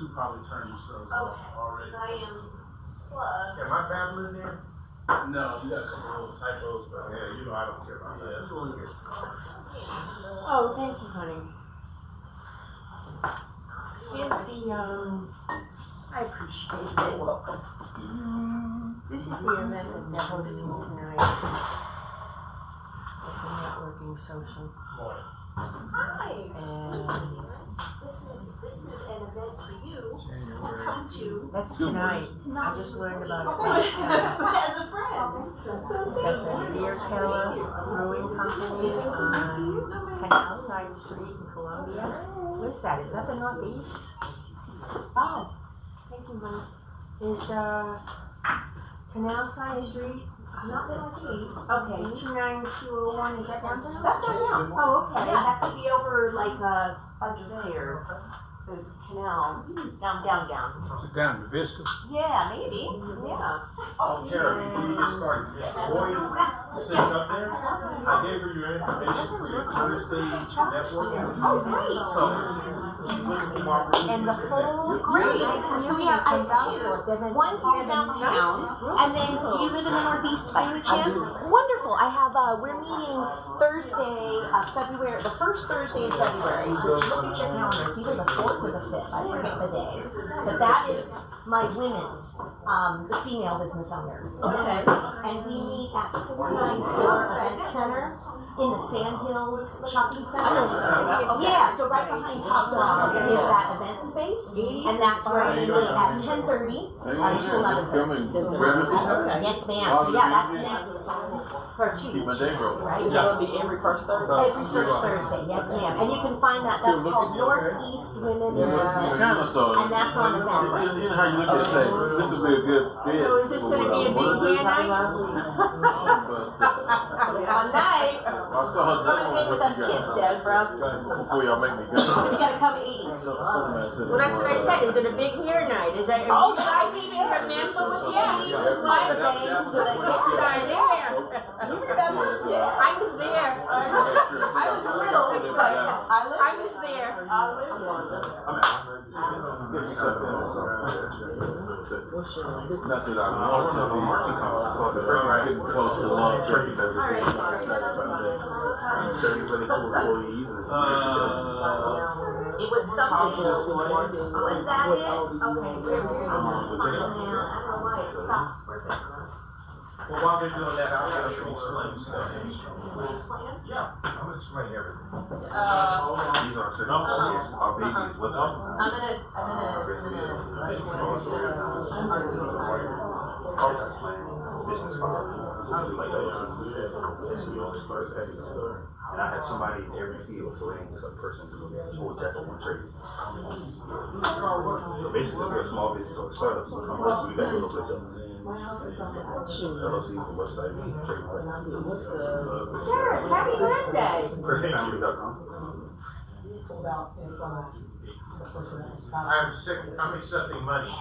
two probably turned themselves off already. Because I am plugged. Am I babbling there? No, you got a couple of little typos, but Yeah, you know I don't care about that. Your scarf. Oh, thank you, honey. Here's the, I appreciate it. You're welcome. This is the event that they're hosting tonight. It's a networking social. Hi. And This is an event for you to come to. that's tonight. I just learned about it But last night. as a friend. So It's at the Beer Keller Brewing Company on Canal Side Street in Columbia. Where's that? Is that the Northeast? Oh, thank you, Mom. Is Canal Side Street? Not the Northeast. Okay, 29201. Is that downtown? That's our town. Oh, okay. Yeah, that could be over like there, the canal, down. Is it down to Vista? Yeah, maybe. Yeah. Oh, Terry, before you get started, Boyd sitting up there, I gave her your information for your Thursday networking. Oh, great. So, she's looking for Margaret. And the whole Great. So we have, I have two. One here Nice, downtown, and then do you live in the Northeast by any chance? Wonderful. I have, we're meeting Thursday, February, the first Thursday in February. Look at your calendar. It's either the 4th or the 5th. I forget the day. But that is my women's, the female business owner. Okay. And we meet at 494 Event Center in the Sandhills Shopping Center. Yeah, so right behind Top Dog is that event space, and that's where we meet at 10:30 to 11:30. Yes, ma'am. So yeah, that's next for 2 weeks, right? Is that gonna be every first Thursday? Every first Thursday, yes, ma'am. And you can find that. That's called Northeast Women Business, and that's on Eventbrite. You know how you look at say, this will be a good fit. So is this going to be a big hair night? One night. I saw her Come and hang with us kids, Deborah. before y'all make me go. You gotta come at 8. Well, that's what I said. Is it a big hair night? Is that? Oh, you guys even remember? Yes, just my things. Yes. You remember? Yeah. I was there. I was little, but I was there. Not that I want to be getting close to long term. It was something. Was that it? Okay. I don't know why it stops working on us. Well, while they're doing that, I'll actually explain something. Will you explain it? Yeah, I'm gonna explain everything. These are our babies. What's up? Business and I have somebody in every field, so it ain't just a person who's whole jack of one trade. So basically, if you're a small business or a startup, you come up, we got your local jobs. LLC is the website, we trade prices. Sure. Happy birthday. I'm accepting money.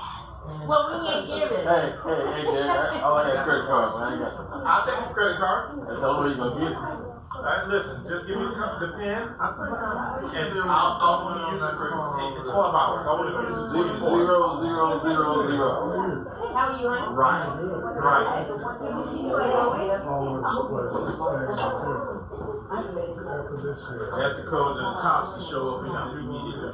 Well, we ain't giving. Hey, Dad, I had credit cards, I ain't got them. I'll take your credit card. That's the only way you're gonna get me. Listen, just give me the pen, and then I'll want to use it for 12 hours. I want to use it 24. 0, 0, 0, 0. Hey, how are you, honey? Right. That's the code that the cops will show up and immediately.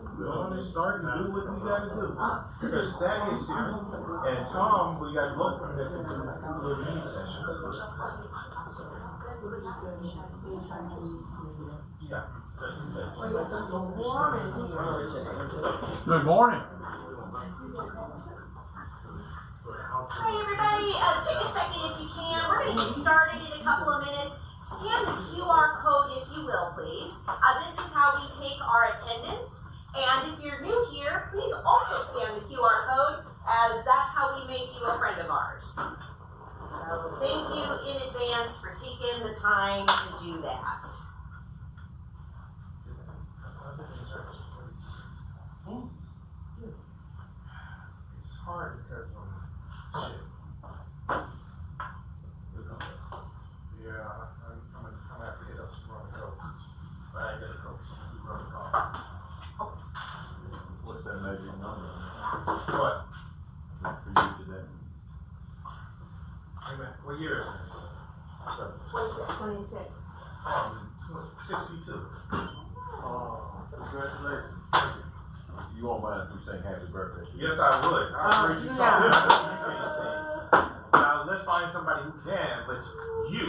So they start to do what we gotta do. Because Stanley is here, and Tom, we got both of them that can do little meeting sessions. Yeah. Good morning. Hi, everybody. Take a second if you can. We're going to get started in a couple of minutes. Scan the QR code, if you will, please. This is how we take our attendance. And if you're new here, please also scan the QR code, as that's how we make you a friend of ours. So thank you in advance for taking the time to do that. It's hard because shit. Yeah, I'm gonna have to hit up some run coach. I ain't gonna coach. Run call. What's that magic What? For you today. Amen. What year is this? 26. 26. 62. Oh, congratulations. You won't mind if we sing happy birthday? Yes, I would. I heard you talking. Now, let's find somebody who can, but you.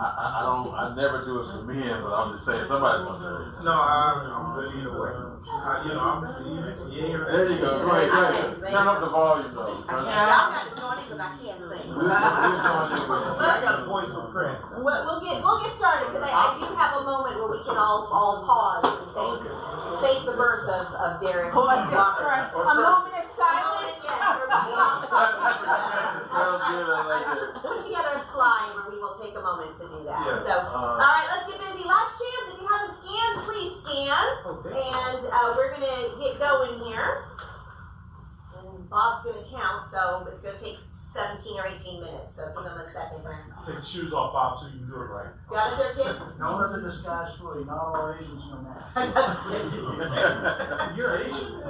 I never do it for men, but I'm just saying somebody's gonna do it. No, I'm good either way. I'm either yeah or There you go. Go ahead. Turn up the volume though. Y'all got to join in because I can't sing. We'll join in with See, I got a voice for prayer. We'll get started because I do have a moment where we can all pause and thank the birth of Derek. Oh, I see. A moment of silence. Put together a slide where we will take a moment to do that. Yes. So, all right, let's get busy. Last chance. If you haven't scanned, please scan. Okay. And we're gonna get going here. And Bob's gonna count, so it's gonna take 17 or 18 minutes. So give him a second. Take your shoes off, Bob, so you can do it right. Got it there, kid? Don't let the disguise fool you. Not all Asians know that. You're Asian?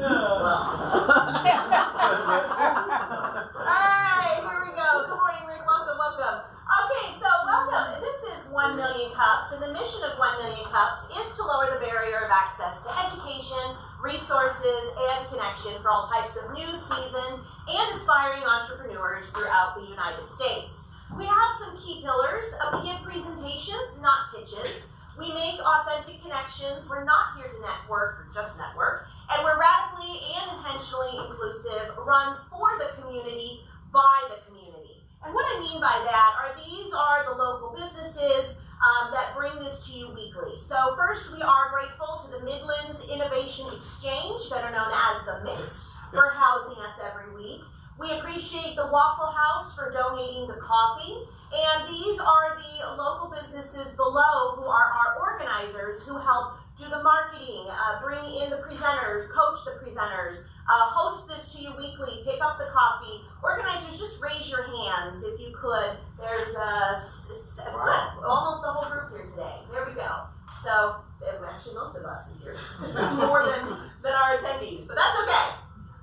Alright, here we go. Good morning, Rick. Welcome. Okay, so welcome. This is 1 Million Cups, and the mission of 1 Million Cups is to lower the barrier of access to education, resources, and connection for all types of new, seasoned, and aspiring entrepreneurs throughout the United States. We have some key pillars. We give presentations, not pitches. We make authentic connections. We're not here to network, or just network. And we're radically and intentionally inclusive, run for the community, by the community. And what I mean by that are these are the local businesses that bring this to you weekly. So first, we are grateful to the Midlands Innovation Exchange, better known as the Mix, for housing us every week. We appreciate the Waffle House for donating the coffee. And these are the local businesses below who are our organizers who help do the marketing, bring in the presenters, coach the presenters, host this to you weekly, pick up the coffee. Organizers, just raise your hands if you could. There's almost the whole group here today. There we go. So, actually most of us is here, more than our attendees, but that's okay.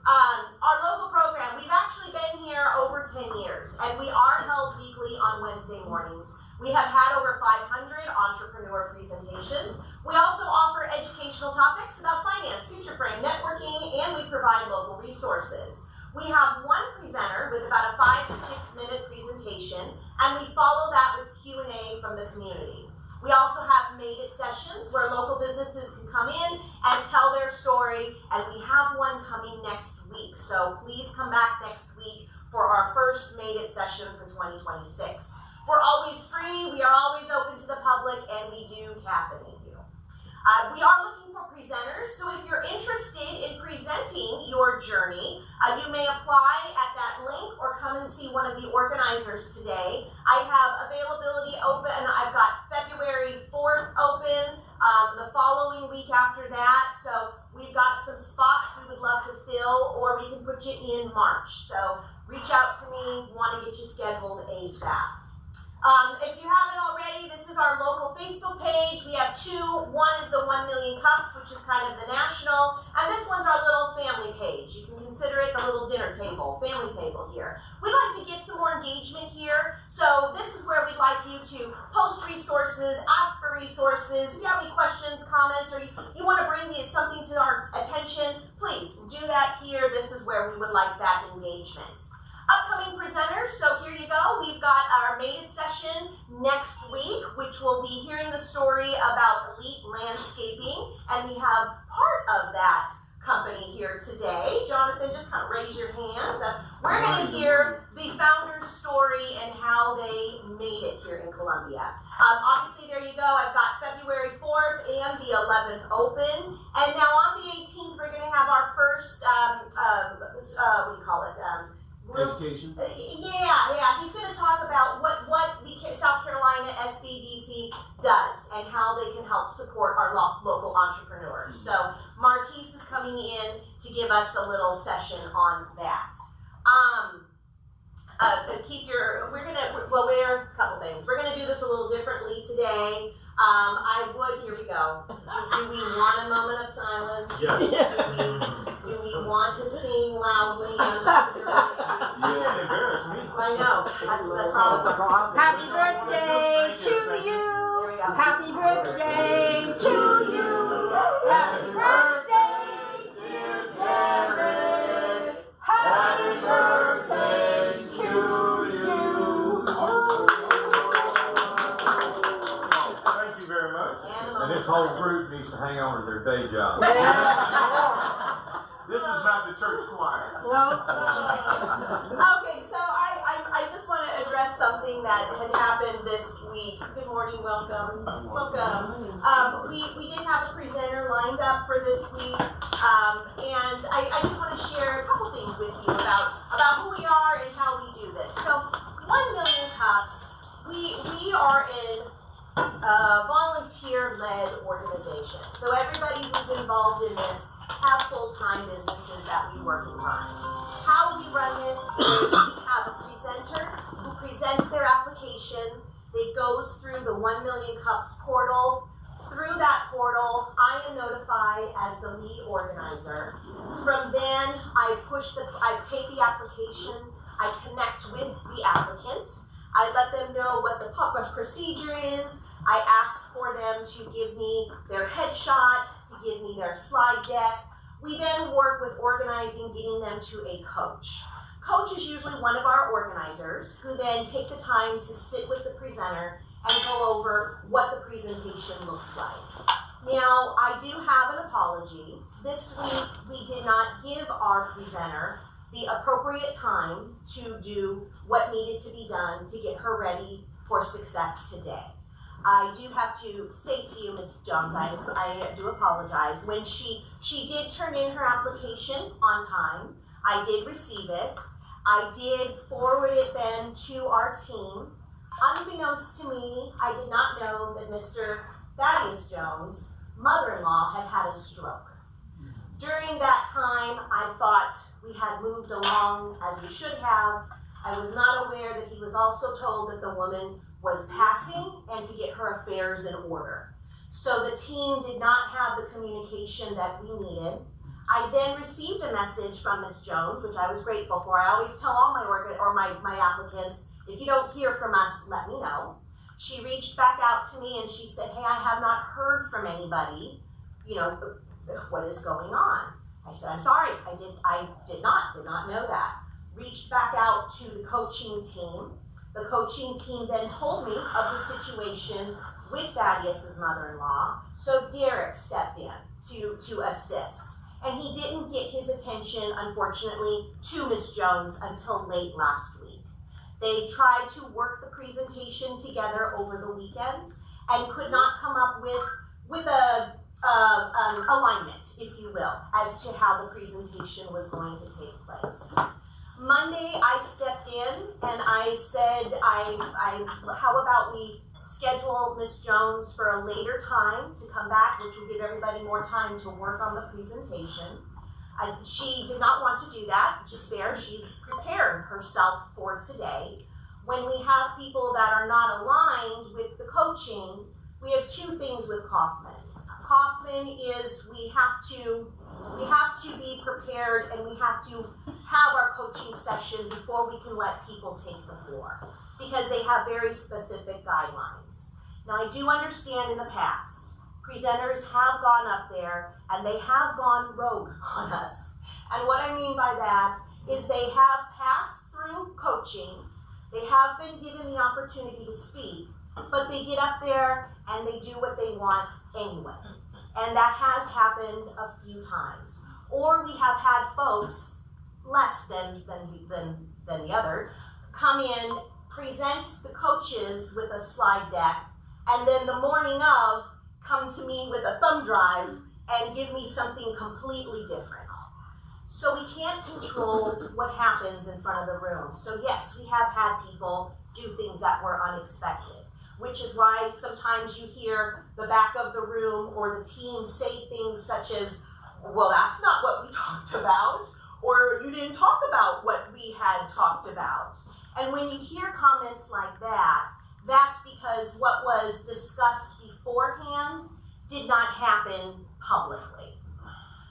Our local program, we've actually been here over 10 years, and we are held weekly on Wednesday mornings. We have had over 500 entrepreneur presentations. We also offer educational topics about finance, future frame, networking, and we provide local resources. We have one presenter with about a 5 to 6 minute presentation, and we follow that with Q&A from the community. We also have Made It sessions where local businesses can come in and tell their story, and we have one coming next week. So please come back next week for our first Made It session for 2026. We're always free, we are always open to the public, and we do caffeinate you. We are looking for presenters, so if you're interested in presenting your journey, you may apply at that link or come and see one of the organizers today. I have availability open. I've got February 4th open, the following week after that, so we've got some spots we would love to fill, or we can put you in March. So reach out to me, want to get you scheduled ASAP. If you haven't already, this is our local Facebook page. We have two. One is the 1 Million Cups, which is kind of the national, and this one's our little family page. You can consider it the little dinner table, family table here. We'd like to get some more engagement here, so this is where we'd like you to post resources, ask for resources. If you have any questions, comments, or you want to bring something to our attention, please do that here. This is where we would like that engagement. Upcoming presenters, so here you go. We've got our Made It session next week, which will be hearing the story about Elite Landscaping, and we have part of that company here today. Jonathan, just kind of raise your hands. We're going to hear the founder's story and how they made it here in Columbia. Obviously, there you go. I've got February 4th and the 11th open. And now on the 18th, we're going to have our first, what do you call it? Education. Yeah. He's going to talk about what the South Carolina SBDC does and how they can help support our local entrepreneurs. So Marquise is coming in to give us a little session on that. There are a couple things. We're going to do this a little differently today. Here we go. Do we want a moment of silence? Yes. Do we want to sing loudly? You can't embarrass me. I know, that's the problem. Happy birthday to you. There we go. Happy birthday to you. Happy birthday, dear Derek. Happy birthday to you. Thank you very much. And this whole group needs to hang on to their day job. This is not the church choir. Okay, so I just want to address something that had happened this week. Good morning, welcome. Welcome. We did have a presenter lined up for this week, and I just want to share a couple things with you about who we are and how we do this. So, 1 Million Cups, we are a volunteer-led organization. So everybody who's involved in this have full-time businesses that we work in behind. How we run this is we have a presenter who presents their application. It goes through the 1 Million Cups portal. Through that portal, I am notified as the lead organizer. From then, I take the application, I connect with the applicant. I let them know what the procedure is. I ask for them to give me their headshot, to give me their slide deck. We then work with organizing, getting them to a coach. Coach is usually one of our organizers who then take the time to sit with the presenter and go over what the presentation looks like. Now, I do have an apology. This week, we did not give our presenter the appropriate time to do what needed to be done to get her ready for success today. I do have to say to you, Ms. Jones, I do apologize. When she did turn in her application on time, I did receive it. I did forward it then to our team. Unbeknownst to me, I did not know that Mr. Thaddeus Jones' mother-in-law had had a stroke. During that time, I thought we had moved along as we should have. I was not aware that he was also told that the woman was passing and to get her affairs in order. So the team did not have the communication that we needed. I then received a message from Ms. Jones, which I was grateful for. I always tell all my applicants, if you don't hear from us, let me know. She reached back out to me and she said, hey, I have not heard from anybody, what is going on? I said, I'm sorry, I did not know that. Reached back out to the coaching team. The coaching team then told me of the situation with Thaddeus' mother-in-law. So Derek stepped in to assist. And he didn't get his attention, unfortunately, to Ms. Jones until late last week. They tried to work the presentation together over the weekend and could not come up with a alignment, if you will, as to how the presentation was going to take place. Monday, I stepped in and I said, how about we schedule Ms. Jones for a later time to come back, which will give everybody more time to work on the presentation. She did not want to do that, which is fair. She's prepared herself for today. When we have people that are not aligned with the coaching, we have two things with Kaufman. Kaufman is we have to be prepared and we have to have our coaching session before we can let people take the floor because they have very specific guidelines. Now I do understand in the past, presenters have gone up there and they have gone rogue on us. And what I mean by that is they have passed through coaching, they have been given the opportunity to speak, but they get up there and they do what they want anyway. And that has happened a few times. Or we have had folks, less than the other, come in, present the coaches with a slide deck, and then the morning of, come to me with a thumb drive and give me something completely different. So we can't control what happens in front of the room. So yes, we have had people do things that were unexpected, which is why sometimes you hear the back of the room or the team say things such as, well, that's not what we talked about, or you didn't talk about what we had talked about. And when you hear comments like that, that's because what was discussed beforehand did not happen publicly.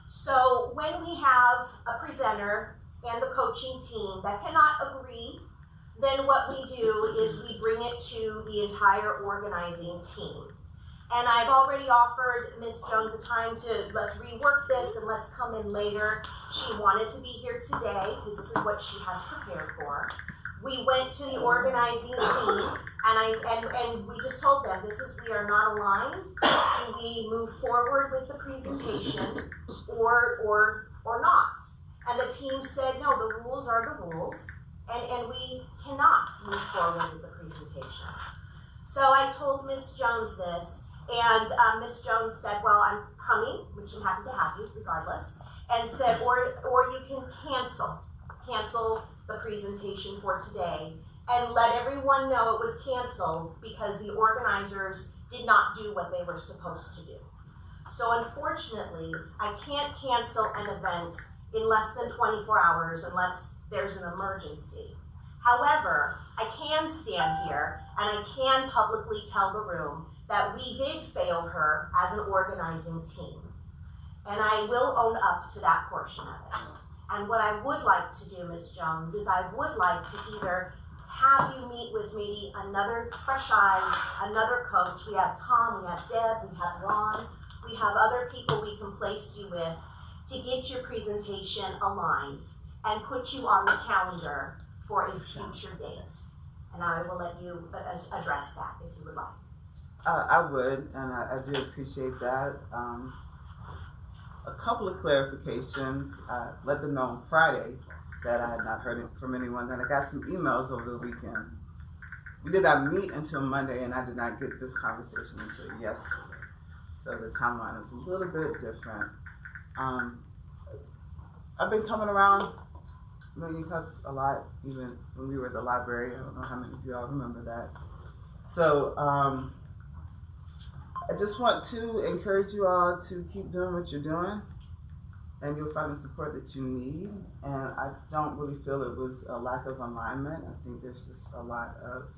So when we have a presenter and the coaching team that cannot agree, then what we do is we bring it to the entire organizing team. And I've already offered Ms. Jones a time to, let's rework this and let's come in later. She wanted to be here today because this is what she has prepared for. We went to the organizing team and we just told them, we are not aligned. Do we move forward with the presentation or not? And the team said, no, the rules are the rules and we cannot move forward with the presentation. So I told Ms. Jones this, and Ms. Jones said, well, I'm coming, which I'm happy to have you regardless, and said, or you can cancel the presentation for today and let everyone know it was canceled because the organizers did not do what they were supposed to do. So unfortunately, I can't cancel an event in less than 24 hours unless there's an emergency. However, I can stand here and I can publicly tell the room that we did fail her as an organizing team. And I will own up to that portion of it. And what I would like to do, Ms. Jones, is I would like to either have you meet with maybe another fresh eyes, another coach. We have Tom, we have Deb, we have Ron, we have other people we can place you with to get your presentation aligned and put you on the calendar for a future date. And I will let you address that if you would like. I would, and I do appreciate that. A couple of clarifications. Let them know on Friday that I had not heard from anyone. Then I got some emails over the weekend. We did not meet until Monday, and I did not get this conversation until yesterday. So the timeline is a little bit different. I've been coming around Million Cups a lot, even when we were at the library. I don't know how many of you all remember that. So I just want to encourage you all to keep doing what you're doing, and you'll find the support that you need. And I don't really feel it was a lack of alignment. I think there's just a lot of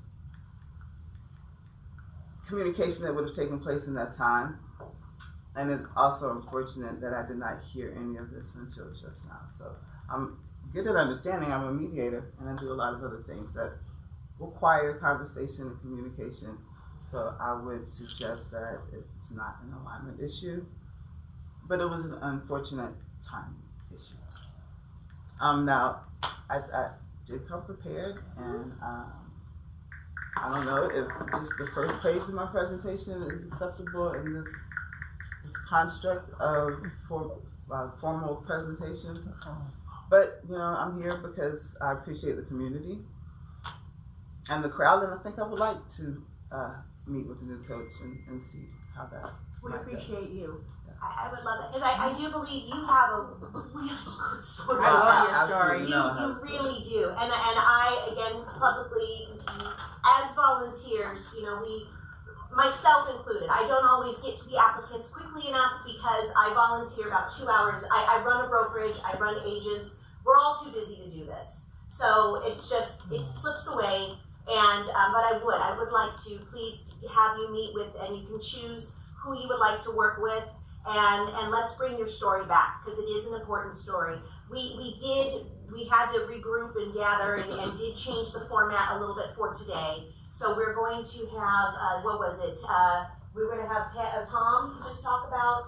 communication that would have taken place in that time. And it's also unfortunate that I did not hear any of this until just now. So I'm good at understanding. I'm a mediator, and I do a lot of other things that require conversation and communication. So I would suggest that it's not an alignment issue, but it was an unfortunate timing issue. Now, I did come prepared, and I don't know if just the first page of my presentation is acceptable in this construct of formal presentations. But, you know, I'm here because I appreciate the community and the crowd, and I think I would like to meet with the new coach and see how that We appreciate you. I would love it, because I do believe you have a really good story to I tell. absolutely know how You to really do. And I, again, publicly, as volunteers, you know, myself included, I don't always get to the applicants quickly enough because I volunteer about 2 hours. I run a brokerage, I run agents. We're all too busy to do this. So it slips away. And but I would like to please have you meet with, and you can choose who you would like to work with, and let's bring your story back, because it is an important story. We had to regroup and gather and did change the format a little bit for today. So we're going to have, what was it? We were going to have Tom just talk about,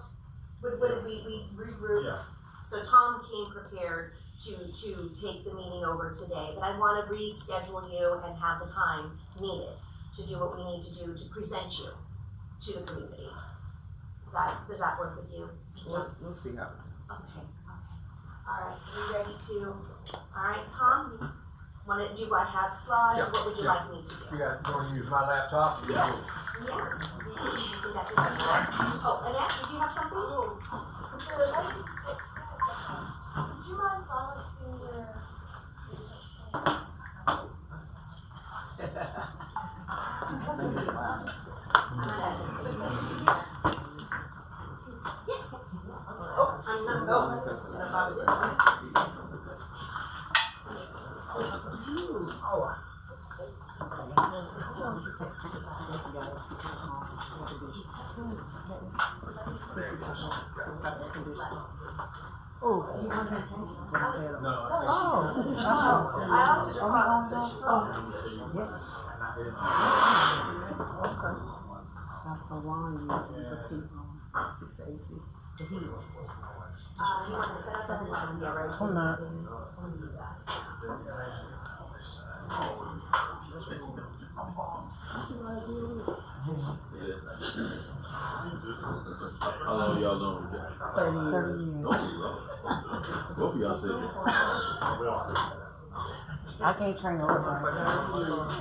what did we regrouped? Yeah. So Tom came prepared to take the meeting over today, but I want to reschedule you and have the time needed to do what we need to do to present you to the community. Does that work with you? We'll see how. Okay. All right, so we ready to, all right, Tom, do I have slides? Yeah. What would you like me to do? You want to use my laptop? Yes. Oh, Annette, did you have something? Would you mind silencing your... Yes. Oh, I'm not going. That was it. No, I also just thought so she saw it. That's the one you put people. It's the AC. The heat. You want to set up yeah, right. I'm not. How long y'all known? 30 years. Both of y'all said that. I can't train her up.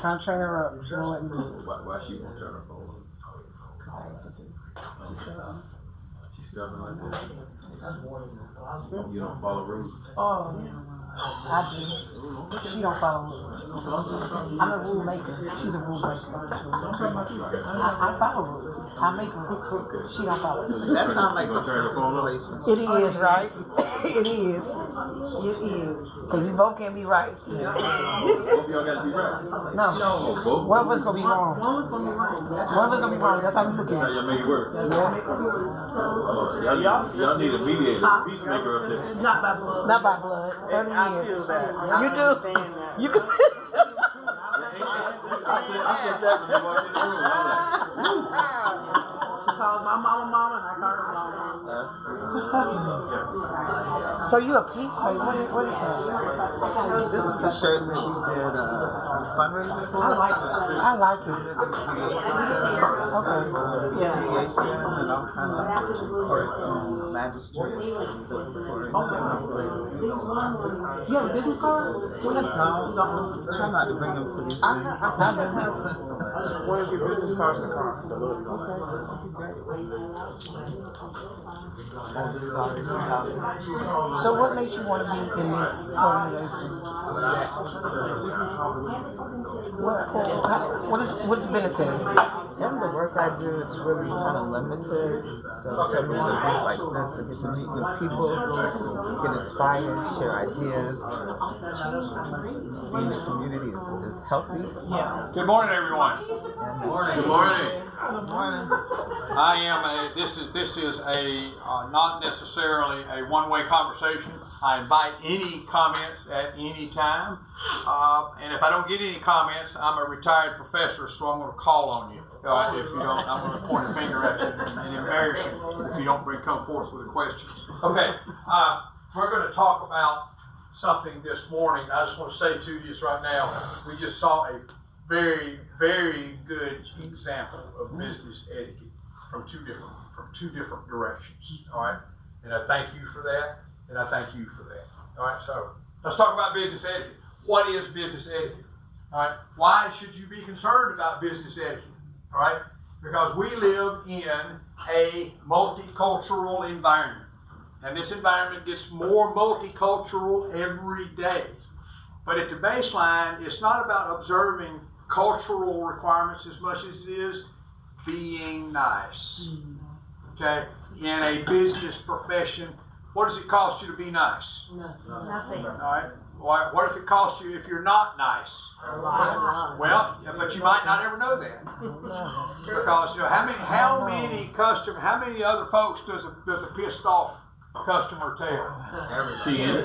Can't train her up. She won't let me do it. Why she won't turn her phone? She's stubborn like that. You don't follow rules. Oh, I do. She don't follow rules. I'm a rule maker. She's a rule breaker. I follow rules. I make rules. She don't follow. That sounds like You gonna turn the phone on? it is, right? It is. It is. Because we both can't be right. Both of y'all gotta be right. No. Both? One of us gonna be wrong. One of us gonna be wrong. That's how we look That's how at it. y'all make it work. Y'all need a mediator, a peacemaker up there. Not by blood. Not by blood. 30 years. You do. You can say. I said that when you walked in the room. She calls my mama mama and I call her mama. So you a peacemaker? What is that? This is the shirt that we did fundraiser for. I like it. Okay. Yeah. Mediation and all kind of course magistrates. You have a business card? Try not to bring them to these things. I have One of your business cards in the car. So what makes you want to be in this organization? What is the benefit? And the work I do, it's really kind of limited. So coming to a group like this and get to meet new people, get inspired, share ideas. Being in the community is healthy. Yeah. Good morning, everyone. Good morning. This is a not necessarily a one-way conversation. I invite any comments at any time. And if I don't get any comments, I'm a retired professor, so I'm going to call on you. If you don't, I'm going to point a finger at you and embarrass you if you don't come forth with a question. Okay, we're going to talk about something this morning. I just want to say to you right now, we just saw a very, very good example of business etiquette from two different directions. All right, and I thank you for that, and I thank you for that. All right, so let's talk about business etiquette. What is business etiquette? All right, why should you be concerned about business etiquette? All right, because we live in a multicultural environment, and this environment gets more multicultural every day. But at the baseline, it's not about observing cultural requirements as much as it is being nice. Okay? In a business profession, what does it cost you to be nice? Nothing. All right? What if it costs you if you're not nice? Well, but you might not ever know that. Because how many other folks does a pissed off customer tell? 10.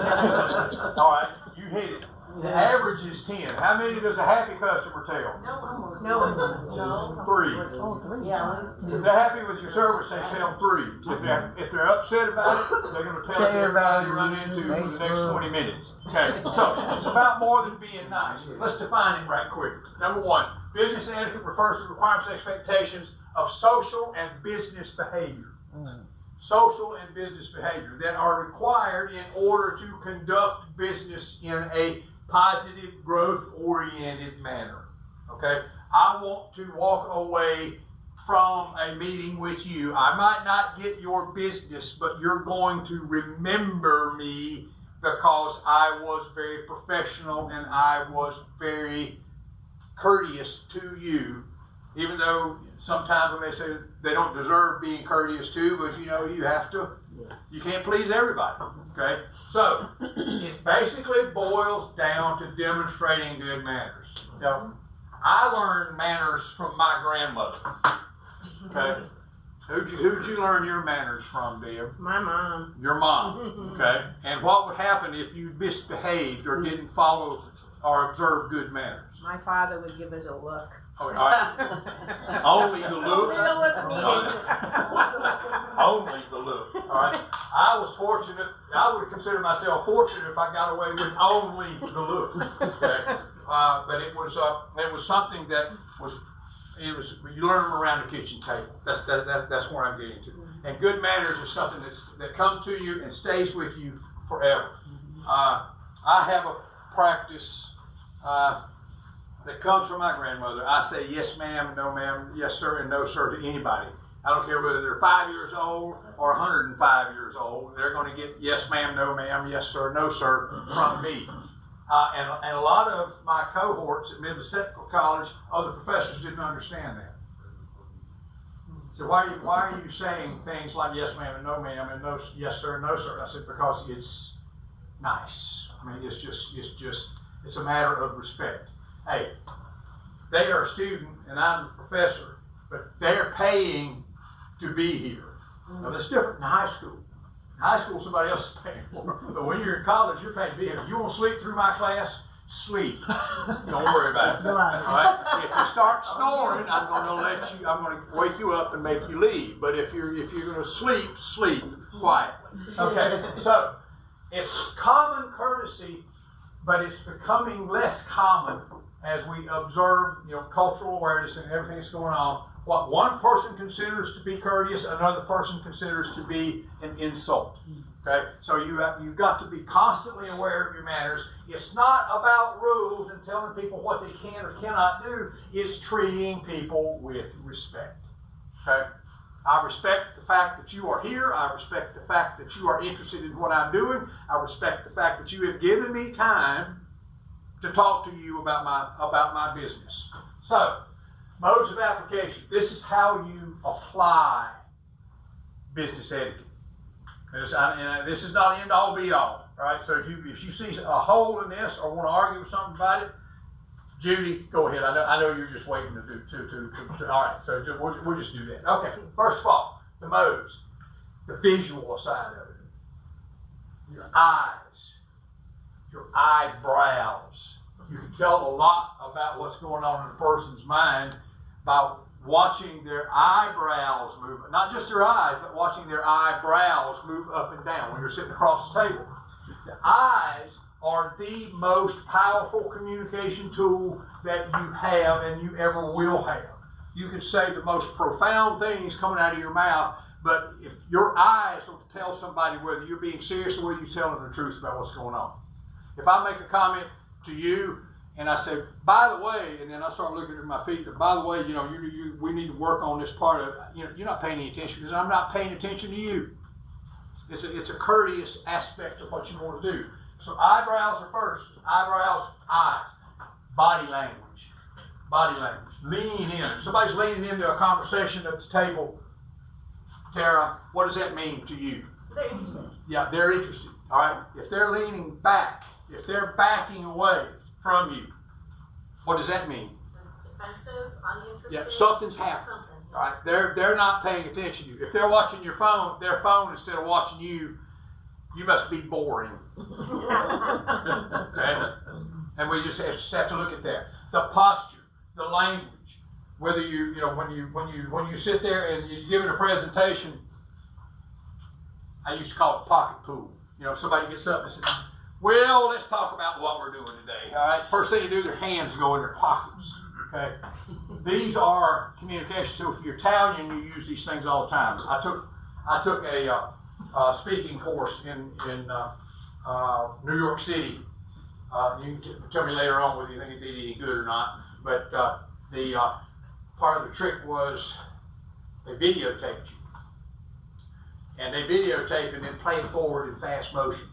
All right, you hit it. The average is 10. How many does a happy customer tell? No. 3. Yeah. If they're happy with your service, they tell 3. If they're upset about it, they're going to tell everybody they run into in the next 20 minutes. Okay, so it's about more than being nice. Let's define it right quick. Number 1, business etiquette refers to the requirements and expectations of social and business behavior. Social and business behavior that are required in order to conduct business in a positive, growth-oriented manner. Okay? I want to walk away from a meeting with you. I might not get your business, but you're going to remember me because I was very professional and I was very courteous to you. Even though sometimes when they say they don't deserve being courteous to, but you have to, you can't please everybody, okay? So, it basically boils down to demonstrating good manners. Now, I learned manners from my grandmother, okay? Who'd you learn your manners from, Deb? My mom. Your mom. Okay. And what would happen if you misbehaved or didn't follow or observe good manners? My father would give us a look. Oh, all right. Only the look. Only the look. All right. I was fortunate. I would consider myself fortunate if I got away with only the look. Okay. But it was something that was. It was you learn them around the kitchen table. That's where I'm getting to. And good manners is something that comes to you and stays with you forever. I have a practice that comes from my grandmother. I say yes ma'am, no ma'am, yes sir, and no sir to anybody. I don't care whether they're 5 years old or 105 years old. They're going to get yes ma'am, no ma'am, yes sir, no sir from me. And a lot of my cohorts at Midlands Technical College, other professors didn't understand that. So why are you saying things like yes ma'am and no ma'am and no yes sir and no sir? I said because it's nice. I mean it's a matter of respect. Hey, they are a student and I'm a professor, but they're paying to be here. Now that's different in high school. In high school, somebody else is paying for it. But when you're in college, you're paying to be here. You want to sleep through my class? Sleep. Don't worry about it. All right? If you start snoring, I'm going to wake you up and make you leave. But if you're going to sleep, sleep quietly. Okay? So it's common courtesy, but it's becoming less common as we observe, cultural awareness and everything that's going on. What one person considers to be courteous, another person considers to be an insult. Okay, so you've got to be constantly aware of your manners. It's not about rules and telling people what they can or cannot do. It's treating people with respect. Okay, I respect the fact that you are here. I respect the fact that you are interested in what I'm doing. I respect the fact that you have given me time to talk to you about my business. So, modes of application. This is how you apply business etiquette. And this is not end all be all. Right? So if you see a hole in this or want to argue something about it, Judy, go ahead. I know you're just waiting to do. All right. So we'll just do that. Okay. First of all, the modes, the visual side of it. Your eyes, your eyebrows. You can tell a lot about what's going on in a person's mind by watching their eyebrows move, not just their eyes, but watching their eyebrows move up and down when you're sitting across the table. The eyes are the most powerful communication tool that you have and you ever will have. You can say the most profound things coming out of your mouth, but if your eyes will tell somebody whether you're being serious or whether you're telling the truth about what's going on. If I make a comment to you and I say, by the way, and then I start looking at my feet, and by the way, we need to work on this part of it. You're not paying any attention because I'm not paying attention to you. It's a courteous aspect of what you want to do. So eyebrows are first. Eyebrows, eyes. Body language. Body language. Lean in. If somebody's leaning into a conversation at the table, Tara, what does that mean to you? They're interested. Yeah, they're interested. All right. If they're leaning back, if they're backing away from you, what does that mean? Defensive, uninterested. Yeah, something's happening. All right, they're not paying attention to you. If they're watching their phone instead of watching you, you must be boring. Okay, and we just have to look at that. The posture, the language. Whether when you sit there and you're giving a presentation, I used to call it pocket pool. Somebody gets up and says, well, let's talk about what we're doing today. All right. First thing you do, their hands go in their pockets. Okay. These are communication. So if you're Italian, you use these things all the time. I took a speaking course in New York City. You can tell me later on whether you think it did any good or not. But the part of the trick was they videotaped you, and they videotape and then play it forward in fast motion.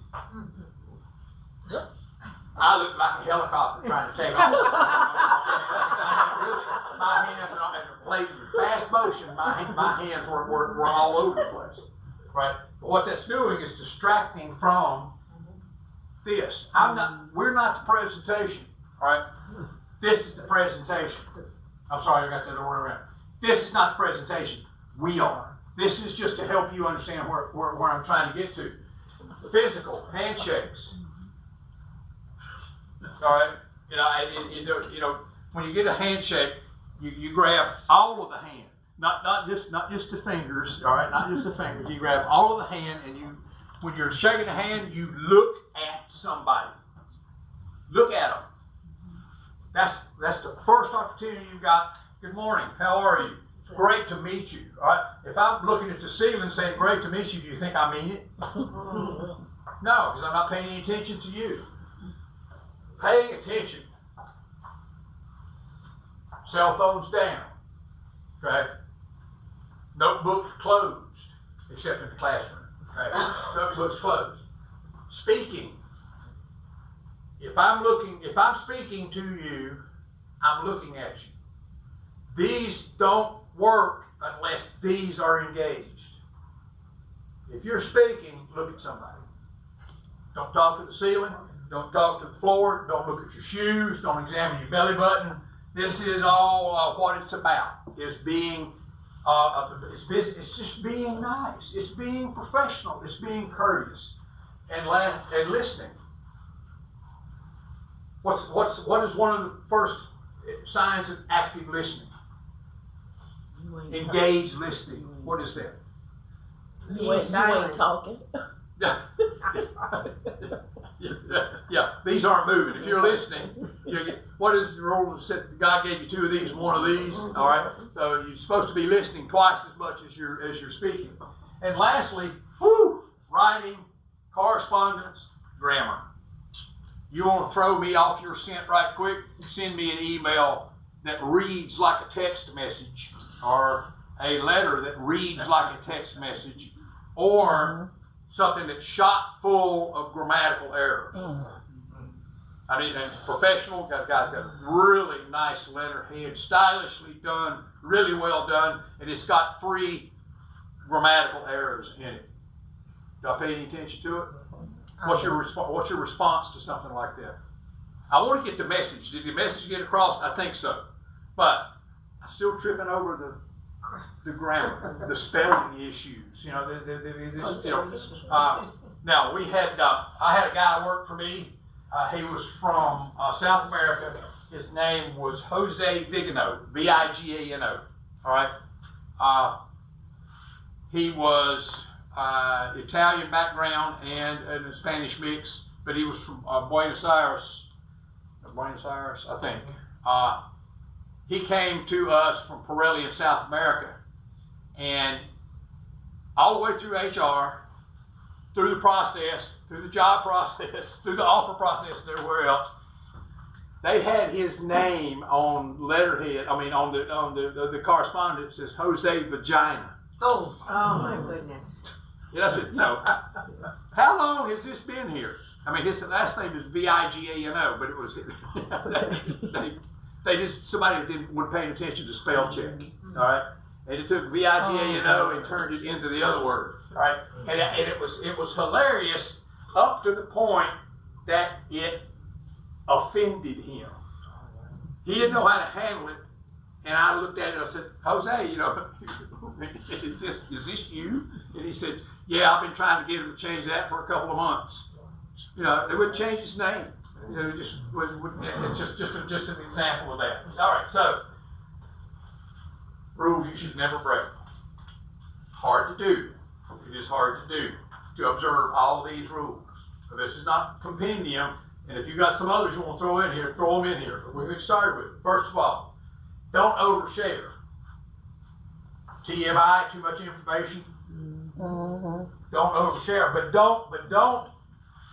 I looked like a helicopter trying to take off. Really, my hands are played in fast motion. My hands were all over the place. Right? But what that's doing is distracting from this. We're not the presentation. All right? This is the presentation. I'm sorry, I got that all around. This is not the presentation. We are. This is just to help you understand where I'm trying to get to. Physical handshakes. All right, you know, when you get a handshake, you grab all of the hand, not just the fingers. All right, not just the fingers. You grab all of the hand, and when you're shaking the hand, you look at somebody. Look at them. That's the first opportunity you got. Good morning. How are you? It's great to meet you. All right. If I'm looking at the ceiling saying great to meet you, do you think I mean it? No, because I'm not paying any attention to you. Paying attention. Cell phones down. Okay. Notebooks closed, except in the classroom. Okay. Notebooks closed. Speaking. If I'm speaking to you, I'm looking at you. These don't work unless these are engaged. If you're speaking, look at somebody. Don't talk to the ceiling. Don't talk to the floor. Don't look at your shoes. Don't examine your belly button. This is all what it's about. It's being, it's just being nice. It's being professional. It's being courteous and listening. What is one of the first signs of active listening? Engaged listening. What is that? You ain't talking. Yeah, these aren't moving. If you're listening, what is the rule that said God gave you 2 of these and 1 of these? All right, so you're supposed to be listening twice as much as you're speaking. And lastly, writing, correspondence, grammar. You want to throw me off your scent right quick? Send me an email that reads like a text message, or a letter that reads like a text message, or something that's shot full of grammatical errors. I mean, and professional, guys got a really nice letterhead, stylishly done, really well done, and it's got 3 grammatical errors in it. Y'all pay any attention to it? What's your response to something like that? I want to get the message. Did the message get across? I think so. But I'm still tripping over the grammar, the spelling issues. You know, now we had I had a guy work for me. He was from South America. His name was Jose Vigano, Vigano. All right. He was Italian background and a Spanish mix, but he was from Buenos Aires, I think. He came to us from Pirelli in South America, and all the way through HR, through the process, through the job process, through the offer process, and everywhere else, they had his name on letterhead. I mean, on the correspondence as Jose Vagina. Oh my goodness. Yeah, I said, how long has this been here? I mean, his last name is Vigano, but it was somebody wasn't paying attention to spell check. All right, and it took Vigano and turned it into the other word. All right, and it was hilarious up to the point that it offended him. He didn't know how to handle it, and I looked at it and I said, Jose, is this you? And he said, yeah, I've been trying to get him to change that for a couple of months. They wouldn't change his name. Just an example of that. All right, so rules you should never break. Hard to do. It is hard to do to observe all these rules. So this is not a compendium, and if you got some others you want to throw in here, throw them in here. But we'll get started with it. First of all, don't overshare. TMI, too much information. Don't overshare, but don't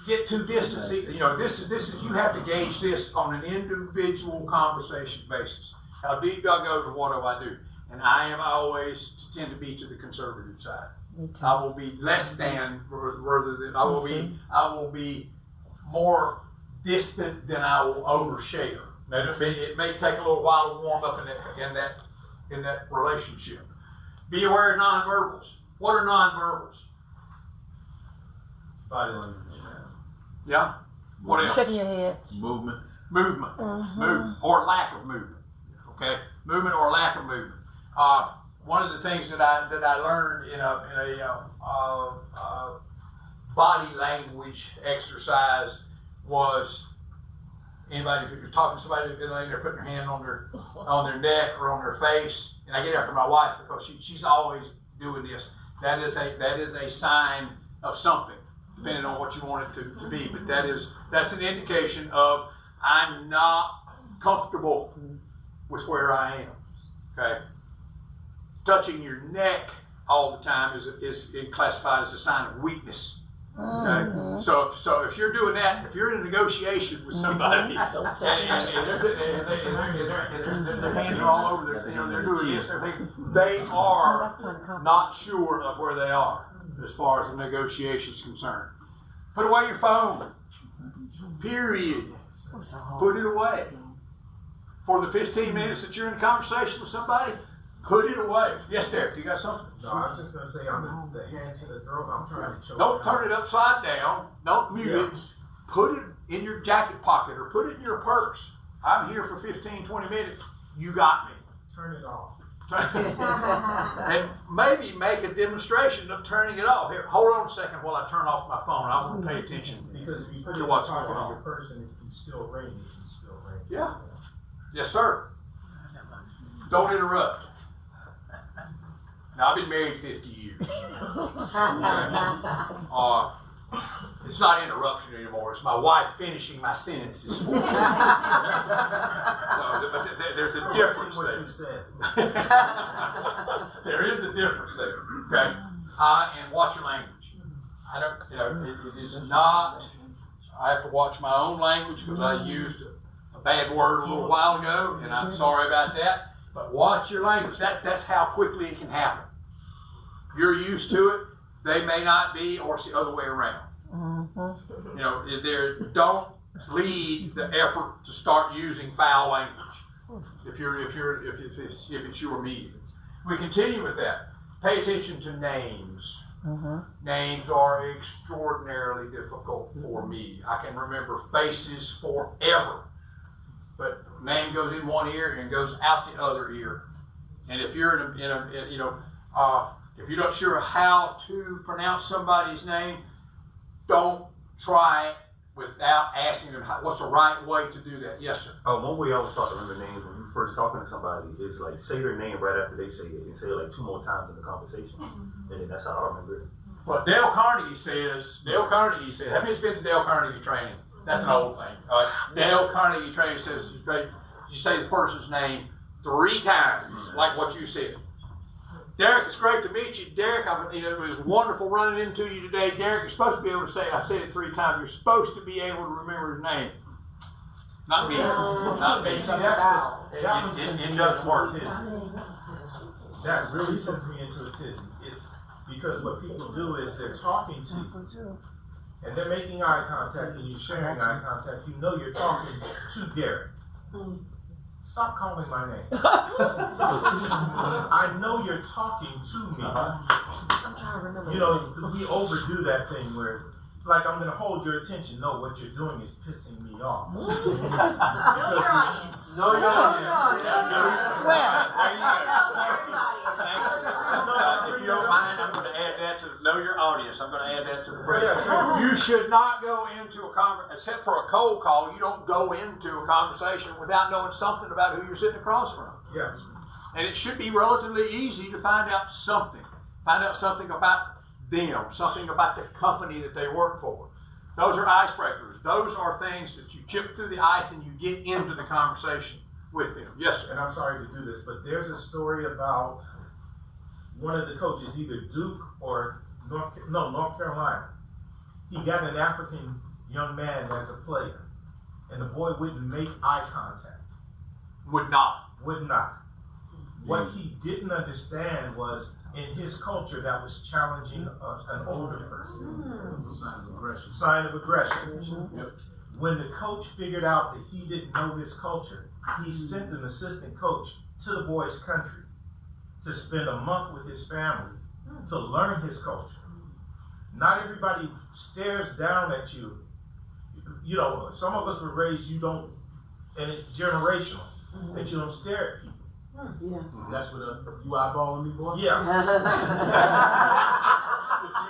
get too distant. This is you have to gauge this on an individual conversation basis. How deep y'all go to what do I do? And I am always tend to be to the conservative side. I will be less than rather than I will be more distant than I will overshare. Now, it may take a little while to warm up in that relationship. Be aware of nonverbals. What are nonverbals? Body language. Yeah. What else? Shaking your head. Movements. Movement. Movement or lack of movement. Okay. Movement or lack of movement. one of the things that I learned in a body language exercise was, anybody, if you're talking to somebody who's laying there putting their hand on their neck or on their face, and I get after my wife because she's always doing this. That is a sign of something, depending on what you want it to be. But that's an indication of I'm not comfortable with where I am. Okay, touching your neck all the time is classified as a sign of weakness. Okay, so if you're doing that, if you're in a negotiation with somebody, and their hands are all over, they're doing this, they are not sure of where they are as far as the negotiation is concerned. Put away your phone. Period. Put it away. For the 15 minutes that you're in a conversation with somebody, put it away. Yes, Derek, you got something? No, I was just going to say, I'm the hand to the throat. I'm trying to choke. Don't turn it upside down. Don't mute it. Put it in your jacket pocket or put it in your purse. I'm here for 15, 20 minutes. You got me. Turn it off. And maybe make a demonstration of turning it off. Here, hold on a second while I turn off my phone. I want to pay attention. Because if you put it to in the what's pocket going of your on. person, it can still ring. It can still ring. Yeah. Yes, sir. Don't interrupt. Now, I've been married 50 years. It's not interruption anymore. It's my wife finishing my sentences for me. So, there's a difference What there. you said. There is a difference there. Okay? And watch your language. I don't, it is not, I have to watch my own language because I used a bad word a little while ago, and I'm sorry about that. But watch your language. That's how quickly it can happen. You're used to it. They may not be, or it's the other way around. Don't lead the effort to start using foul language. If it's your medium. We continue with that. Pay attention to names. Names are extraordinarily difficult for me. I can remember faces forever, but name goes in one ear and goes out the other ear. And if you're if you're not sure how to pronounce somebody's name, don't try it without asking them what's the right way to do that. Yes, sir. One way I always thought to remember names when you first talking to somebody is like say their name right after they say it and say it like 2 more times in the conversation. And then that's how I remember it. Well, Dale Carnegie says, how many's been to Dale Carnegie training? That's an old thing. Dale Carnegie training says you say the person's name 3 times, like what you said. Derek, it's great to meet you. Derek, it was wonderful running into you today. Derek, you're supposed to be able to say, I said it 3 times, you're supposed to be able to remember his name. Not me. Not me. See, it doesn't work. That really sent me into a tizzy. It's because what people do is they're talking to you, and they're making eye contact, and you're sharing eye contact. You know you're talking to Derek. Stop calling my name. I know you're talking to me. I'm trying to remember. We overdo that thing where, like, I'm going to hold your attention. No, what you're doing is pissing me off. Know your audience. Know your audience. If you don't mind, I'm going to add that to know your audience. I'm going to add that to the break. You should not go into a conversation, except for a cold call, you don't go into a conversation without knowing something about who you're sitting across from. Yeah. And it should be relatively easy to find out something. Find out something about them, something about the company that they work for. Those are icebreakers. Those are things that you chip through the ice and you get into the conversation with them. Yes, sir. And I'm sorry to do this, but there's a story about one of the coaches, either Duke or North Carolina. He got an African young man as a player, and the boy wouldn't make eye contact. Would not. Would not. What he didn't understand was in his culture that was challenging an older person. It's a sign of aggression. Sign of aggression. Yep. When the coach figured out that he didn't know his culture, he sent an assistant coach to the boy's country to spend a month with his family to learn his culture. Not everybody stares down at you. Some of us were raised, you don't, and it's generational, that you don't stare at people. Yeah. That's what you eyeballing me, boy? Yeah. You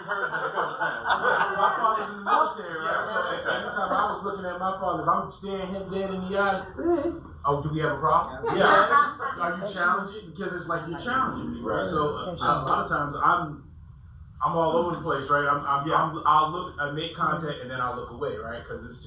heard that a couple times. My father's in the military, right? Yeah. So anytime I was looking at my father, if I'm staring him dead in the eye, oh, do we have a problem? Yeah. Are you challenging? Because it's like you're challenging me, right? Right. So a lot of times I'm all over the place, right? I'll look, I make contact, and then I'll look away, right? Because it's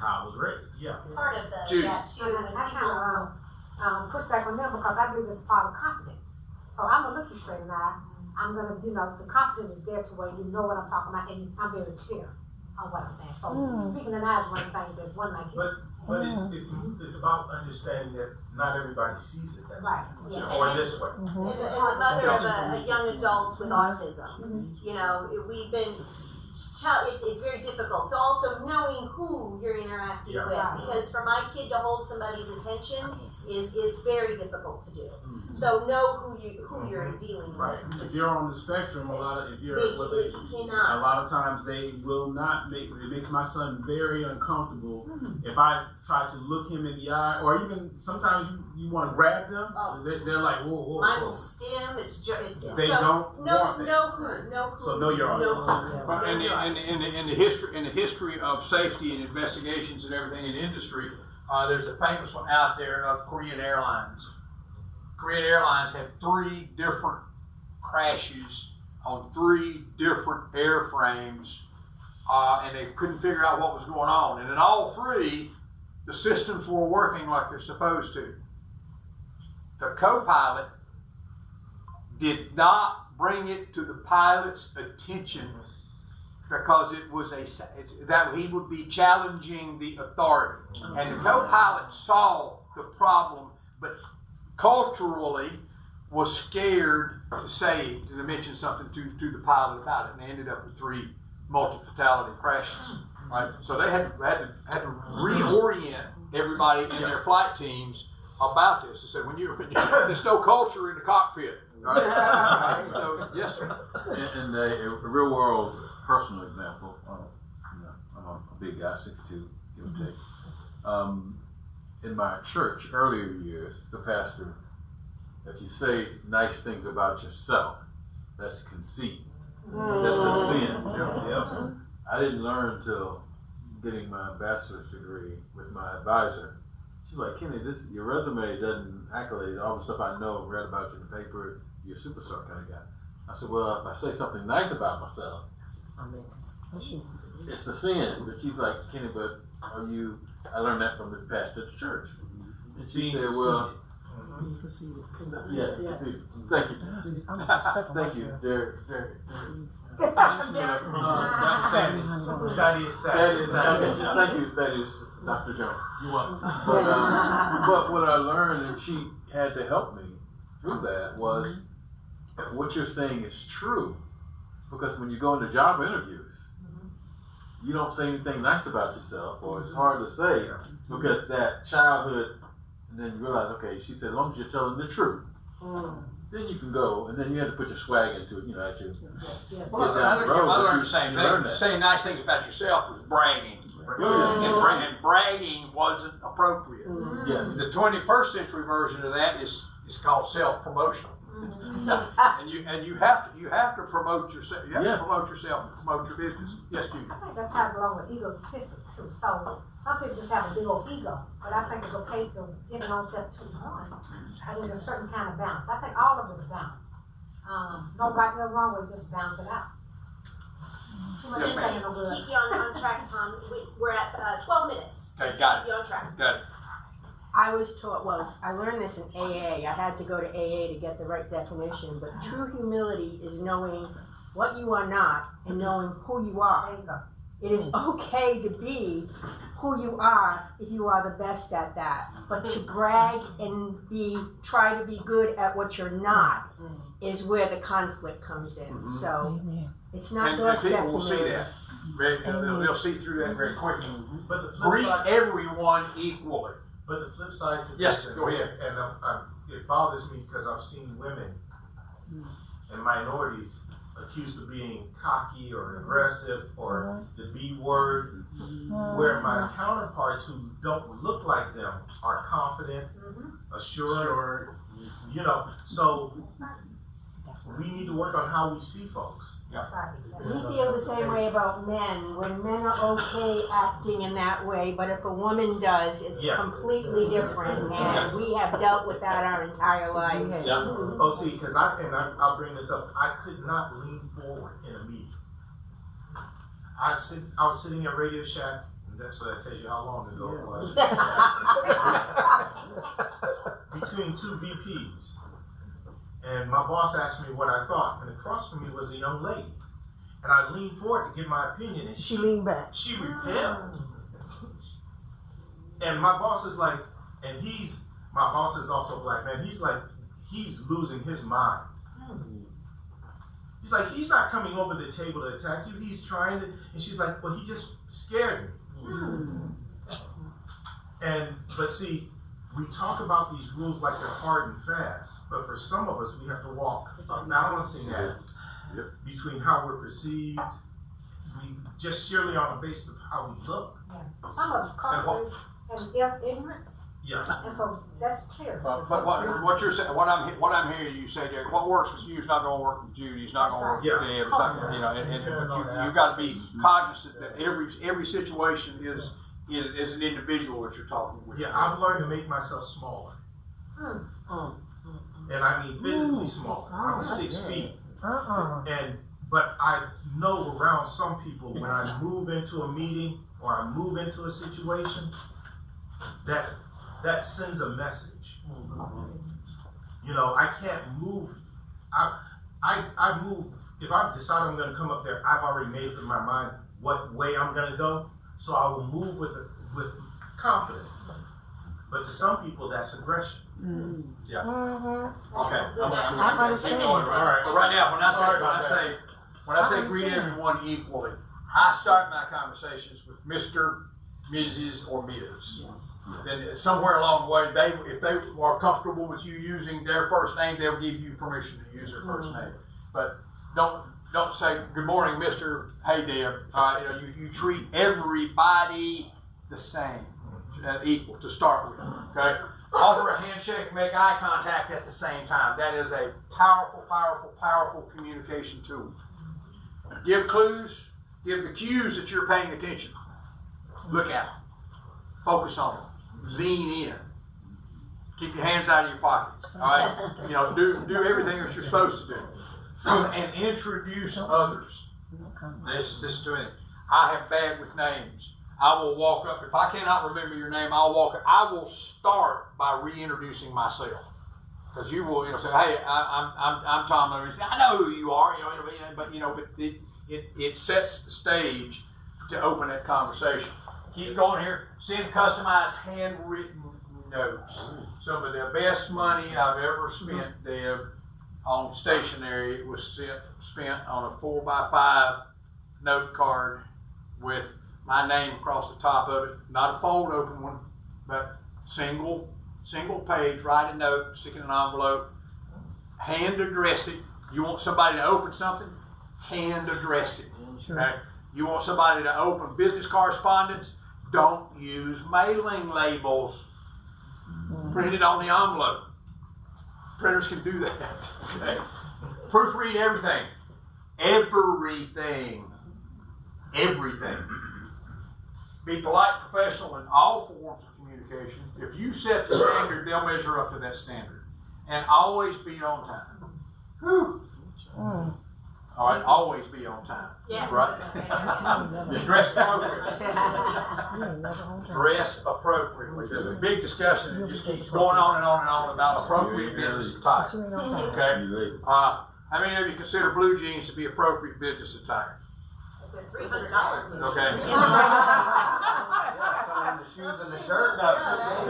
how I was raised. Yeah. Part of Judy. that too, when I people. kind of push back on them because I believe it's part of confidence. So I'm gonna look you straight in the eye. I'm gonna, the confidence is there to where you know what I'm talking about, and I'm very clear on what I'm saying. So speaking in eyes is one thing. There's one like But it. it's about understanding that not everybody sees it that way. Right. Yeah, Or and this way. as a mother of a young adult with autism, you know, we've been. It's very difficult. So also knowing who you're interacting Yeah. with, because for my kid to hold somebody's attention is very difficult to do. So know who you're dealing with. Right. If you're on the spectrum, if you're They cannot. a lot of times they will not make. It makes my son very uncomfortable if I try to look him in the eye, or even sometimes you want to grab them. Oh. They're like, whoa. Mine will stim. It's They so don't know want that. who. So know your audience. But in the history of safety and investigations and everything in the industry, there's a famous one out there of Korean Airlines. Korean Airlines had 3 different crashes on 3 different airframes, and they couldn't figure out what was going on. And in all 3, the systems were working like they're supposed to. The co-pilot did not bring it to the pilot's attention because it was that he would be challenging the authority. And the co-pilot saw the problem, but culturally was scared to mention something to the pilot about it, and they ended up with 3 multi-fatality crashes. Right? So they had to reorient everybody in their flight teams about this. They said, there's no culture in the cockpit. Right? So yes, sir. In a real world personal example, I'm a big guy, 6'2", give or take. In my church, earlier years, the pastor, if you say nice things about yourself, that's conceit. That's a sin. Yep. I didn't learn until getting my bachelor's degree with my advisor. She's like, Kenny, your resume doesn't accolade all the stuff I know and read about you in the paper. You're a superstar kind of guy. I said, well, if I say something nice about myself, it's a sin. But she's like, Kenny, but I learned that from the pastor at the church. And she said, well, yeah. Thank you. Thank you. Very. That is. Thank you. That is Dr. Jones. You welcome. But what I learned, and she had to help me through that, was if what you're saying is true, because when you go into job interviews, you don't say anything nice about yourself, or it's hard to say because that childhood. And then you realize, okay, she said, as long as you're telling the truth, then you can go, and then you have to put your swag into it, at your Well, I learned the same thing. Saying nice things about yourself was bragging. And bragging wasn't appropriate. Yes. The 21st century version of that is called self-promotion. and you have to promote yourself. You have to promote yourself and promote your business. Yes, Judy. I think that ties along with egotistic too. So some people just have a big old ego, but I think it's okay to give an own self to one. I need a certain kind of balance. I think all of us balance. No right, no wrong way, just balance it out. Too much Just saying to no good. keep you on track, Tom, we're at 12 minutes. Okay, Just got keep you on track. Got it. I was taught, I learned this in AA. I had to go to AA to get the right definition, but true humility is knowing what you are not and knowing who you are. There you go. It is okay to be who you are if you are the best at that. But to brag and try to be good at what you're not is where the conflict comes in. So it's not And doorstep people will see humility. that. They'll see through that very quickly. But the flip Treat side, everyone equally. but the flip side to Yes, this, go ahead. and it bothers me because I've seen women and minorities accused of being cocky or aggressive or the B word, where my counterparts who don't look like them are confident, assured, You know, so we need to work on how we see folks. We feel the same way about men. When men are okay acting in that way, but if a woman does, it's completely different. And we have dealt with that our entire lives. Yeah. Oh, see, because I'll bring this up. I could not lean forward in a meeting. I was sitting at Radio Shack, and so that tells you how long ago it was. Between two VPs. And my boss asked me what I thought, and across from me was a young lady. And I leaned forward to give my opinion, and she leaned back. She repelled. And my boss is like, my boss is also a black man, he's like, he's losing his mind. He's like, he's not coming over the table to attack you, he's trying to, and she's like, well, he just scared me. But see, we talk about these rules like they're hard and fast, but for some of us, we have to walk a balancing act between how we're perceived, just surely on the basis of how we look. Some of us call and ignorance. Yeah. And so that's clear. But what you're saying, what I'm hearing you say, Derek, what works with you is not going to work with Judy. It's not going to work with Deb. It's not, you know, you got to be cognizant that every situation is an individual that you're talking with. Yeah, I've learned to make myself smaller. And I mean physically smaller. I'm 6 feet. But I know around some people, when I move into a meeting or I move into a situation, that sends a message. You know, I can't move. I move. If I decide I'm going to come up there, I've already made up in my mind what way I'm going to go. So I will move with confidence. But to some people, that's aggression. Yeah. Mm-hmm. Okay. I understand. All right. But right now, when I say greet everyone equally, I start my conversations with Mr., Mrs., or Ms. Then somewhere along the way, if they are comfortable with you using their first name, they'll give you permission to use their first name. But don't say good morning, Mr. Hey Deb. You know, you treat everybody the same, equal to start with. Okay. Offer a handshake, make eye contact at the same time. That is a powerful, powerful, powerful communication tool. Give clues. Give the cues that you're paying attention. Look at them. Focus on them. Lean in. Keep your hands out of your pockets. All right. You know, do everything that you're supposed to do, and introduce others. This is doing it. I have bad with names. I will walk up. If I cannot remember your name, I'll walk up. I will start by reintroducing myself, because you will, say, "Hey, I'm Tom." And say, "I know who you are," but it sets the stage to open that conversation. Keep going here. Send customized handwritten notes. Some of the best money I've ever spent, Deb, on stationery was spent on a 4x5 note card with my name across the top of it. Not a fold open one, but single page. Write a note, stick it in an envelope, hand address it. You want somebody to open something? Hand address it. Okay? You want somebody to open business correspondence? Don't use mailing labels. Print it on the envelope. Printers can do that. Okay? Proofread everything. Everything. Be polite and professional in all forms of communication. If you set the standard, they'll measure up to that standard. And always be on time. Whew. All right, always be on time. Yeah. Right? Dress appropriately. Dress appropriately. There's a big discussion that just keeps going on and on and on about appropriate business attire. Okay? How many of you consider blue jeans to be appropriate business attire? $300. Okay. The shoes and the shirt. It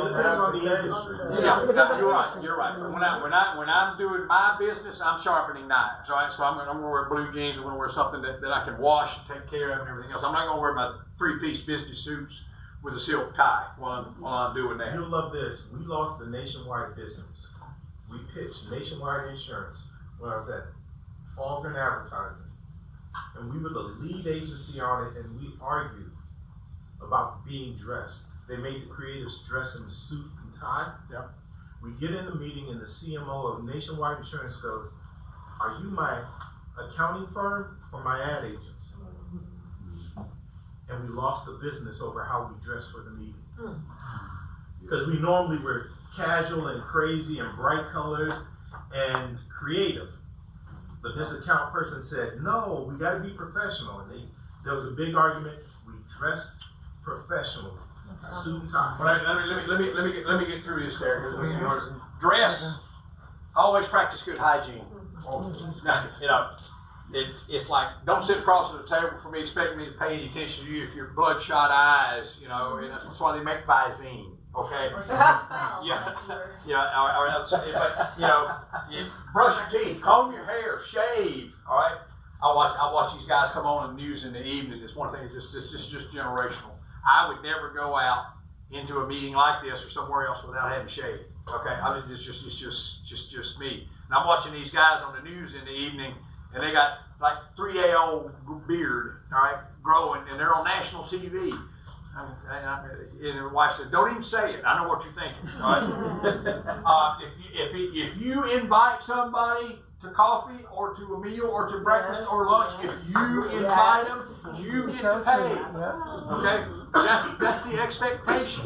depends on the industry. Yeah, you're right. When I'm doing my business, I'm sharpening knives. All right, so I'm going to wear blue jeans. I'm going to wear something that I can wash and take care of and everything else. I'm not going to wear my 3-piece business suits with a silk tie while I'm doing that. You'll love this. We lost the nationwide business. We pitched nationwide insurance when I was at Falcon Advertising, and we were the lead agency on it, and we argued about being dressed. They made the creatives dress in a suit and Todd? Yep. We get in the meeting and the CMO of Nationwide Insurance goes, "Are you my accounting firm or my ad agents?" And we lost the business over how we dressed for the meeting. Because we normally were casual and crazy and bright colors and creative. But this account person said, "No, we got to be professional." And there was a big argument. We dressed professionally, suit and tie. Let me get through this there. Dress. Always practice good hygiene. You know, it's like, don't sit across the table from me expecting me to pay any attention to you if you're bloodshot eyes. You know, and that's why they make Visine. Okay. Yeah. But you know, you brush your teeth, comb your hair, shave. All right. I watch these guys come on the news in the evening. It's one thing. It's just generational. I would never go out into a meeting like this or somewhere else without having shaved. Okay. I mean, it's just me. And I'm watching these guys on the news in the evening, and they got like 3-day-old beard, all right, growing, and they're on national TV. And the wife said, "Don't even say it. I know what you're thinking." All right? If you invite somebody to coffee or to a meal or to breakfast or lunch, if you invite them, you get to pay. Okay, that's the expectation.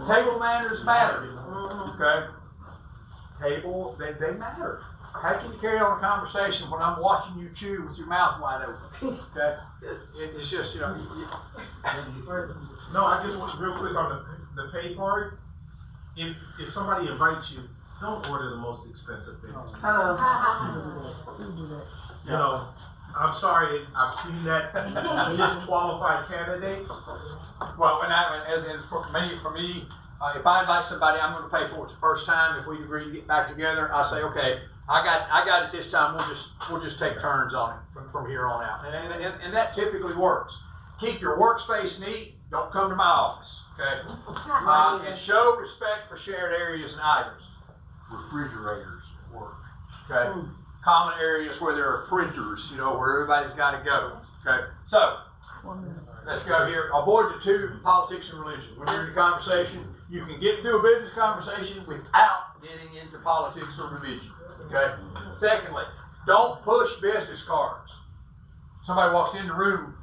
Table manners matter. Okay, they matter. How can you carry on a conversation when I'm watching you chew with your mouth wide open? Okay, it's just, you know. No, I just want real quick on the pay part. If somebody invites you, don't order the most expensive thing. You know, I'm sorry, I've seen that disqualified candidates. Well, for me, if I invite somebody, I'm going to pay for it the first time. If we agree to get back together, I say, okay, I got it this time. We'll just take turns on it from here on out, and that typically works. Keep your workspace neat. Don't come to my office, okay? And show respect for shared areas and items. Refrigerators work, okay? Common areas where there are printers, you know, where everybody's got to go, okay? So, let's go here. Avoid the two, politics and religion. When you're in a conversation, you can get through a business conversation without getting into politics or religion, okay? Secondly, don't push business cards. Somebody walks in the room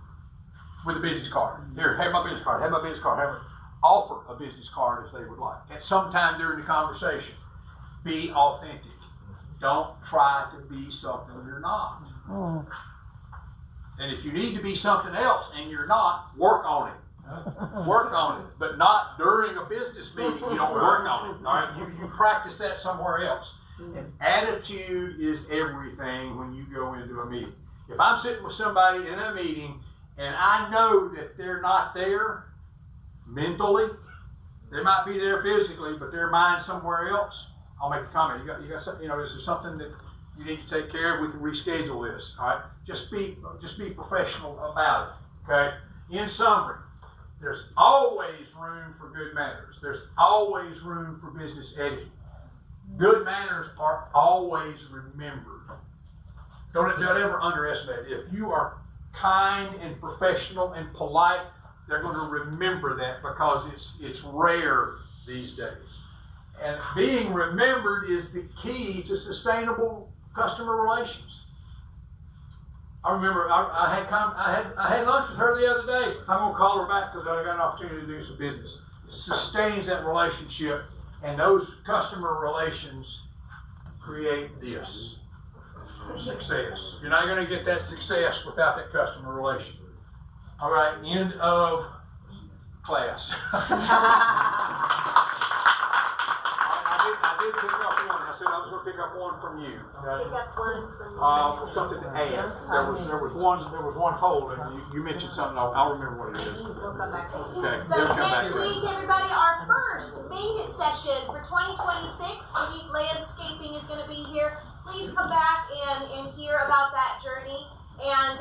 with a business card. Here, have my business card, have my business card, offer a business card if they would like. At some time during the conversation, be authentic. Don't try to be something you're not. And if you need to be something else and you're not, work on it. Work on it. But not during a business meeting, you don't work on it. All right? You practice that somewhere else. And attitude is everything when you go into a meeting. If I'm sitting with somebody in a meeting and I know that they're not there mentally, they might be there physically, but their mind's somewhere else, I'll make the comment. You got something, you know, is there something that you need to take care of? We can reschedule this. All right? Just be professional about it. Okay? In summary, there's always room for good manners. There's always room for business etiquette. Good manners are always remembered. Don't ever underestimate it. If you are kind and professional and polite, they're going to remember that because it's rare these days. And being remembered is the key to sustainable customer relations. I remember I had lunch with her the other day. I'm going to call her back because I got an opportunity to do some business. It sustains that relationship, and those customer relations create this success. You're not going to get that success without that customer relation. All right, end of class. I did pick up one. I said I was going to pick up one from you. Okay? Pick up one from you. Something to add. There was one hole, and you mentioned something. I'll remember what it is. We'll come back. Okay. So next week, everybody, our first maintenance session for 2026, Elite Landscaping is going to be here. Please come back and hear about that journey. And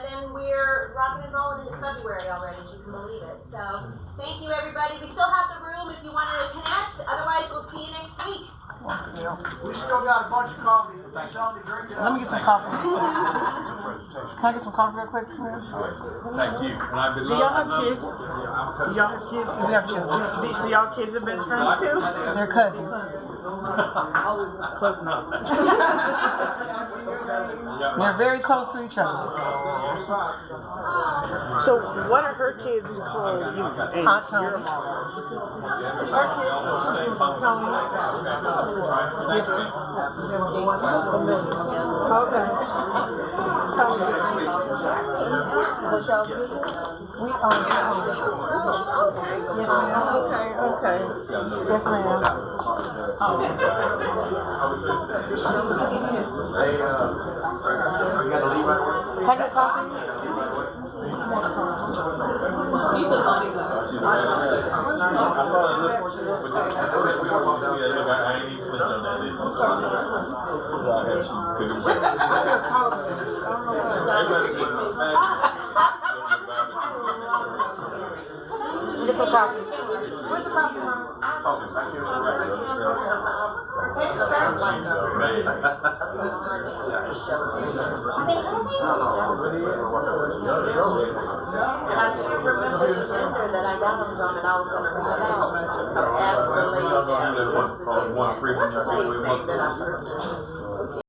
then we're rocking and rolling into February already. You can believe it. So thank you, everybody. We still have the room if you want to connect. Otherwise, we'll see you next week. We still got a bunch of coffee. Thank you. Let me get some coffee. Can I get some coffee real quick? Thank you. And I've been Do y'all have kids? Do y'all have kids? You have children. So y'all kids are best friends too? They're cousins. Close enough. They're very close to each other. So what are her kids called? You and your mom? Her kids? Tony. Okay. Tony. What's y'all business? We own business. Yes, ma'am. Okay. Yes, ma'am. Can I get coffee? He's a funny guy. Get some coffee. Where's the coffee, Mom? And I can't remember the vendor that I got them from, and I was going to reach out or ask the lady. What's the lady's name that I purchased?